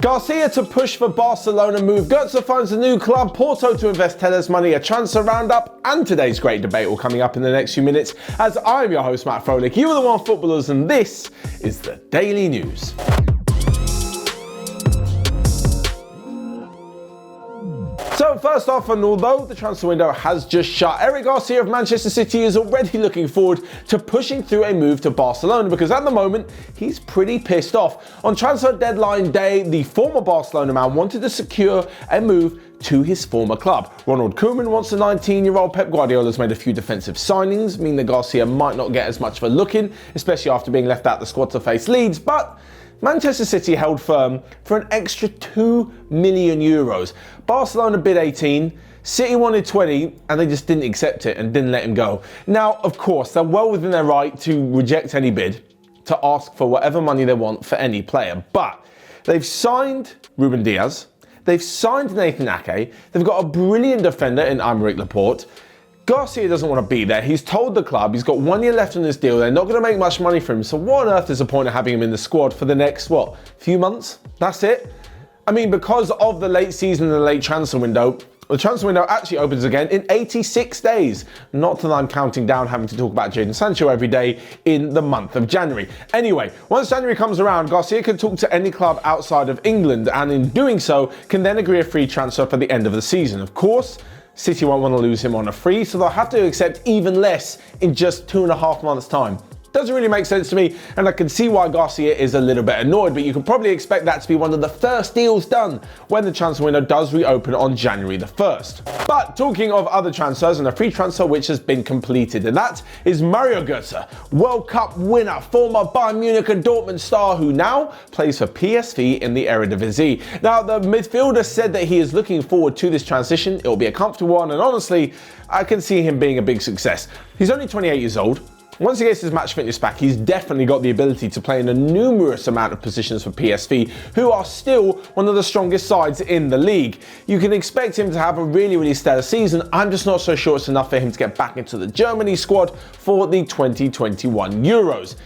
Garcia to push for Barcelona move, Gotze finds a new club, Porto to invest Teller's money, a transfer roundup, and today's great debate all coming up in the next few minutes as I'm your host Matt Froelich, you are the OneFootballers, and this is the Daily News. So first off, and although the transfer window has just shut, Eric Garcia of Manchester City is already looking forward to pushing through a move to Barcelona because at the moment he's pretty pissed off. On transfer deadline day, the former Barcelona man wanted to secure a move to his former club. Ronald Koeman wants the 19-year-old. Pep Guardiola's made a few defensive signings, meaning that Garcia might not get as much of a look in, especially after being left out the squad to face Leeds, but Manchester City held firm for an extra €2 million. Barcelona bid 18, City wanted 20, and they just didn't accept it and didn't let him go. Now, of course, they're well within their right to reject any bid, to ask for whatever money they want for any player, but they've signed Ruben Diaz, they've signed Nathan Ake, they've got a brilliant defender in Aymeric Laporte. Garcia doesn't want to be there. He's told the club he's got 1 year left on this deal. They're not going to make much money for him. So what on earth is the point of having him in the squad for the next, few months? That's it? I mean, because of the late season and the late transfer window, the transfer window actually opens again in 86 days. Not that I'm counting down having to talk about Jadon Sancho every day in the month of January. Anyway, once January comes around, Garcia can talk to any club outside of England and in doing so can then agree a free transfer for the end of the season. Of course, City won't want to lose him on a free, so they'll have to accept even less in just 2.5 months' time. Doesn't really make sense to me, and I can see why Garcia is a little bit annoyed, but you can probably expect that to be one of the first deals done when the transfer window does reopen on January the 1st. But talking of other transfers and a free transfer which has been completed, and that is Mario Gotze, World Cup winner, former Bayern Munich and Dortmund star who now plays for PSV in the Eredivisie. Now, the midfielder said that he is looking forward to this transition. It will be a comfortable one, and honestly, I can see him being a big success. He's only 28 years old. Once he gets his match fitness back, he's definitely got the ability to play in a numerous amount of positions for PSV, who are still one of the strongest sides in the league. You can expect him to have a really stellar season. I'm just not so sure it's enough for him to get back into the Germany squad for the 2021 Euros.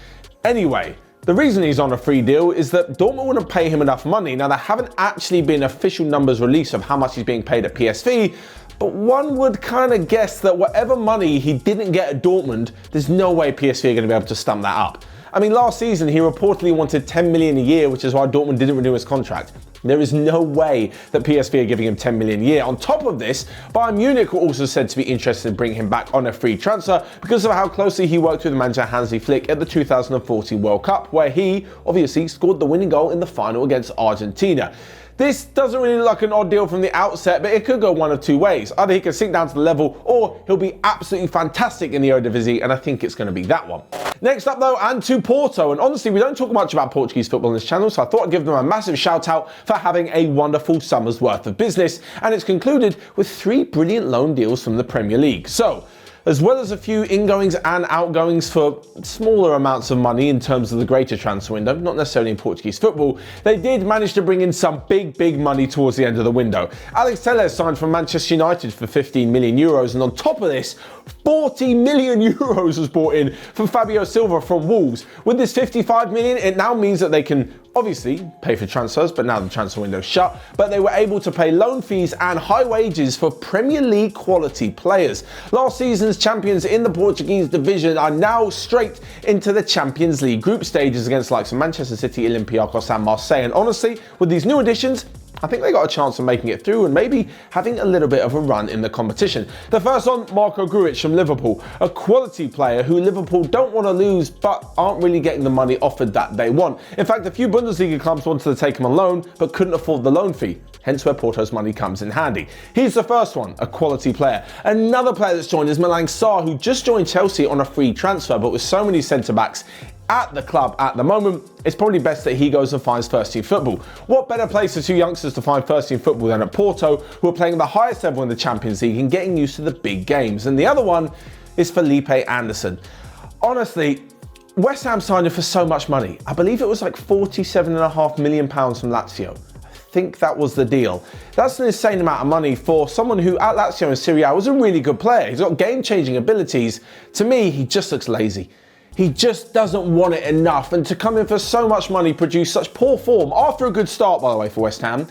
Anyway, the reason he's on a free deal is that Dortmund wouldn't pay him enough money. Now, there haven't actually been official numbers released of how much he's being paid at PSV, but one would kind of guess that whatever money he didn't get at Dortmund, there's no way PSV are going to be able to stump that up. I mean, last season he reportedly wanted 10 million a year, which is why Dortmund didn't renew his contract. There is no way that PSV are giving him 10 million a year. On top of this, Bayern Munich were also said to be interested in bringing him back on a free transfer because of how closely he worked with manager Hansi Flick at the 2014 World Cup, where he obviously scored the winning goal in the final against Argentina. This doesn't really look like an odd deal from the outset, but it could go one of two ways. Either he can sink down to the level, or he'll be absolutely fantastic in the Eredivisie, and I think it's going to be that one. Next up though, and to Porto, and honestly we don't talk much about Portuguese football on this channel, so I thought I'd give them a massive shout out for having a wonderful summer's worth of business, and it's concluded with 3 brilliant loan deals from the Premier League. So, as well as a few ingoings and outgoings for smaller amounts of money in terms of the greater transfer window, not necessarily in Portuguese football, they did manage to bring in some big money towards the end of the window. Alex Telles signed from Manchester United for €15 million, and on top of this, €40 million was brought in from Fabio Silva from Wolves. With this €55 million, it now means that they can obviously pay for transfers, but now the transfer window's shut, but they were able to pay loan fees and high wages for Premier League quality players. Last season's champions in the Portuguese division are now straight into the Champions League group stages against the likes of Manchester City, Olympiacos and Marseille, and honestly, with these new additions, I think they got a chance of making it through and maybe having a little bit of a run in the competition. The first one, Marco Grujic from Liverpool, a quality player who Liverpool don't want to lose but aren't really getting the money offered that they want. In fact, a few Bundesliga clubs wanted to take him on loan but couldn't afford the loan fee, hence where Porto's money comes in handy. He's the first one, a quality player. Another player that's joined is Malang Sarr, who just joined Chelsea on a free transfer, but with so many centre-backs at the club at the moment, it's probably best that he goes and finds first-team football. What better place for 2 youngsters to find first-team football than at Porto, who are playing at the highest level in the Champions League and getting used to the big games? And the other one is Felipe Anderson. Honestly, West Ham signed him for so much money. I believe it was like £47.5 million from Lazio. I think that was the deal. That's an insane amount of money for someone who at Lazio in Serie A was a really good player. He's got game-changing abilities. To me, he just looks lazy. He just doesn't want it enough, and to come in for so much money, produce such poor form after a good start, by the way, for West Ham,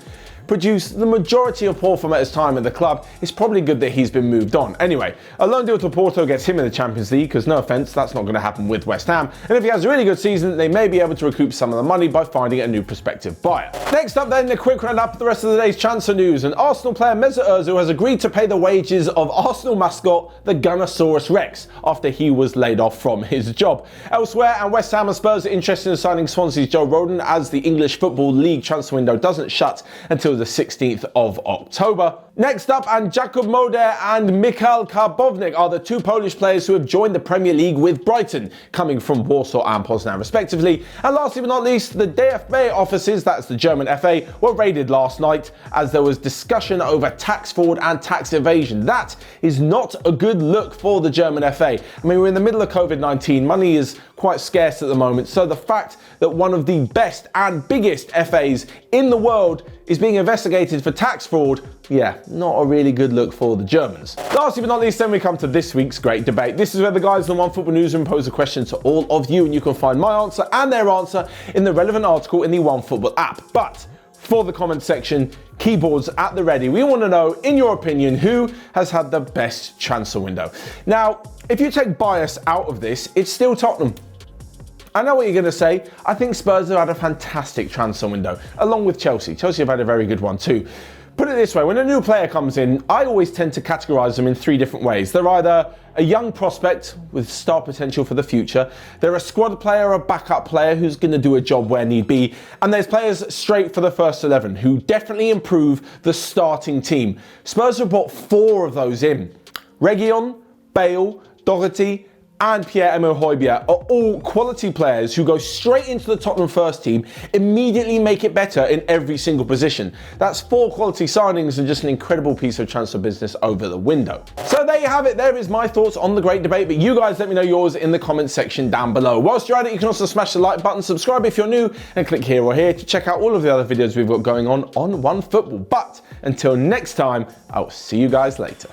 produce the majority of poor form at his time at the club, it's probably good that he's been moved on. Anyway, a loan deal to Porto gets him in the Champions League, because no offence, that's not going to happen with West Ham, and if he has a really good season, they may be able to recoup some of the money by finding a new prospective buyer. Next up then, a quick roundup of the rest of the day's transfer news, and Arsenal player Mesut Ozil has agreed to pay the wages of Arsenal mascot, the Gunnosaurus Rex, after he was laid off from his job. Elsewhere, and West Ham and Spurs are interested in signing Swansea's Joe Rodon, as the English Football League transfer window doesn't shut until the 16th of October. Next up, and Jakub Moder and Michal Karbownik are the two Polish players who have joined the Premier League with Brighton, coming from Warsaw and Poznan respectively. And lastly but not least, the DFB offices, that's the German FA, were raided last night as there was discussion over tax fraud and tax evasion. That is not a good look for the German FA. I mean, we're in the middle of COVID-19, money is quite scarce at the moment, so the fact that one of the best and biggest FAs in the world is being investigated for tax fraud, yeah, not a really good look for the Germans. Lastly but not least, then we come to this week's great debate. This is where the guys in the OneFootball newsroom pose a question to all of you, and you can find my answer and their answer in the relevant article in the OneFootball app. But for the comment section, keyboards at the ready. We want to know, in your opinion, who has had the best transfer window. Now, if you take bias out of this, it's still Tottenham. I know what you're going to say. I think Spurs have had a fantastic transfer window, along with Chelsea. Chelsea have had a very good one too. Put it this way, when a new player comes in, I always tend to categorise them in three different ways. They're either a young prospect with star potential for the future, they're a squad player or a backup player who's going to do a job where need be, and there's players straight for the first 11 who definitely improve the starting team. Spurs have brought 4 of those in. Reguilon, Bale, Doherty, and Pierre-Emile Højbjerg are all quality players who go straight into the Tottenham first team, immediately make it better in every single position. That's 4 quality signings and just an incredible piece of transfer business over the window. So there you have it. There is my thoughts on the great debate, but you guys let me know yours in the comment section down below. Whilst you're at it, you can also smash the like button, subscribe if you're new, and click here or here to check out all of the other videos we've got going on OneFootball. But until next time, I'll see you guys later.